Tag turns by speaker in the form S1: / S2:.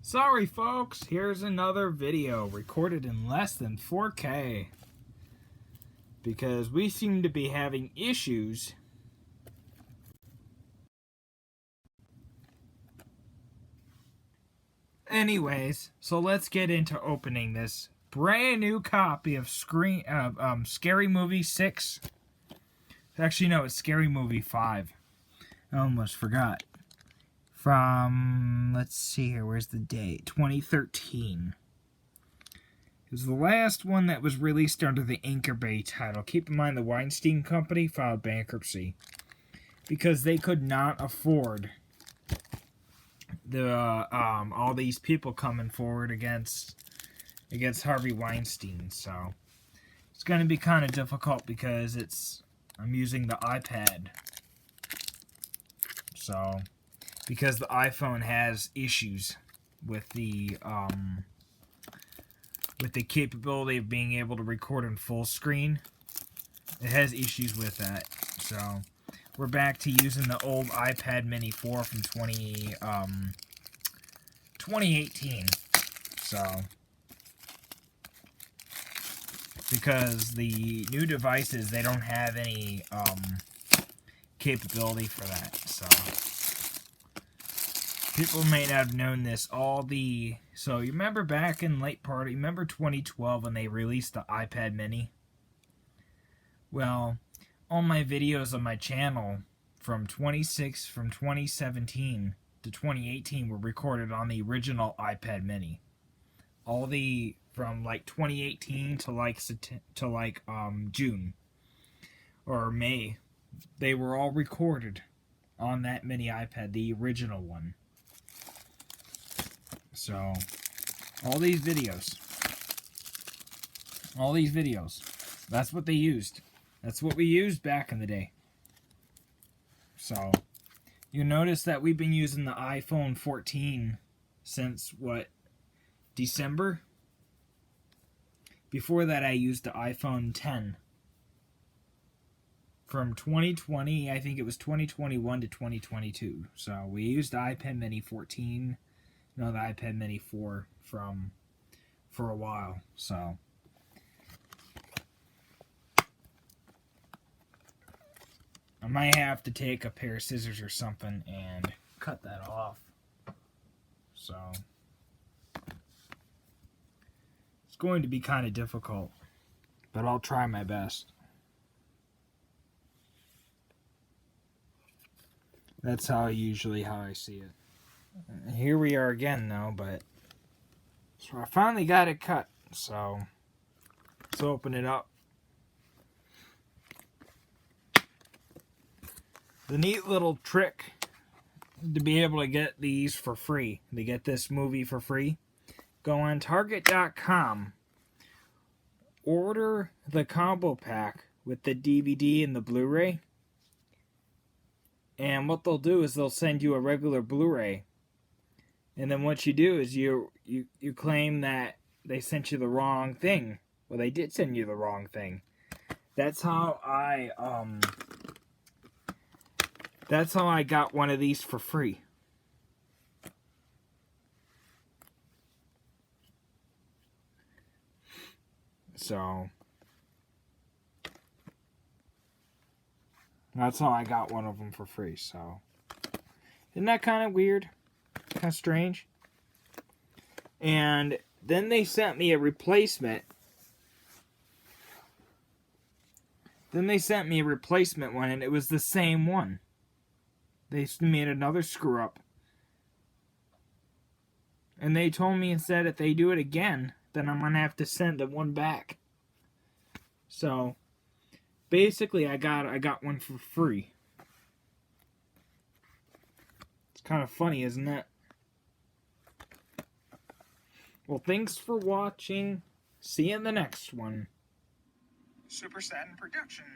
S1: Sorry folks, here's another video recorded in less than 4K because we seem to be having issues anyways. So let's get into opening this brand new copy of Scary Movie 6. Actually no, it's Scary Movie 5. I almost forgot. From, let's see here, where's the date? 2013. It was the last one that was released under the Anchor Bay title. Keep in mind the Weinstein Company filed bankruptcy because they could not afford the all these people coming forward against Harvey Weinstein. So it's going to be kind of difficult because I'm using the iPad. So because the iPhone has issues with the capability of being able to record in full screen. It has issues with that. So we're back to using the old iPad Mini 4 from 2018. So because the new devices, they don't have any capability for that. So people may not have known this. So you remember back in remember 2012 when they released the iPad Mini? Well, all my videos on my channel from 2017 to 2018 were recorded on the original iPad Mini. From like 2018 to June or May, they were all recorded on that mini iPad, the original one. So, all these videos, that's what they used. That's what we used back in the day. So, you notice that we've been using the iPhone 14 since, December? Before that, I used the iPhone 10. From 2020, I think it was 2021 to 2022. So, we used the iPad Mini 14. No, the iPad Mini 4 for a while, so I might have to take a pair of scissors or something and cut that off. So it's going to be kind of difficult, but I'll try my best. That's how I see it. Here we are again though, so I finally got it cut, so let's open it up. The neat little trick to be able to get these for free, to get this movie for free, go on Target.com, order the combo pack with the DVD and the Blu-ray, and what they'll do is they'll send you a regular Blu-ray. And then what you do is you claim that they sent you the wrong thing. Well, they did send you the wrong thing. That's how I got one of these for free. So that's how I got one of them for free. So isn't that kind of weird? Kind of strange. And then they sent me a replacement. Then they sent me a replacement one, and it was the same one. They made another screw up. And they told me instead if they do it again, then I'm going to have to send the one back. So basically I got one for free. It's kind of funny, isn't it? Well, thanks for watching. See you in the next one.
S2: Super Satin Productions.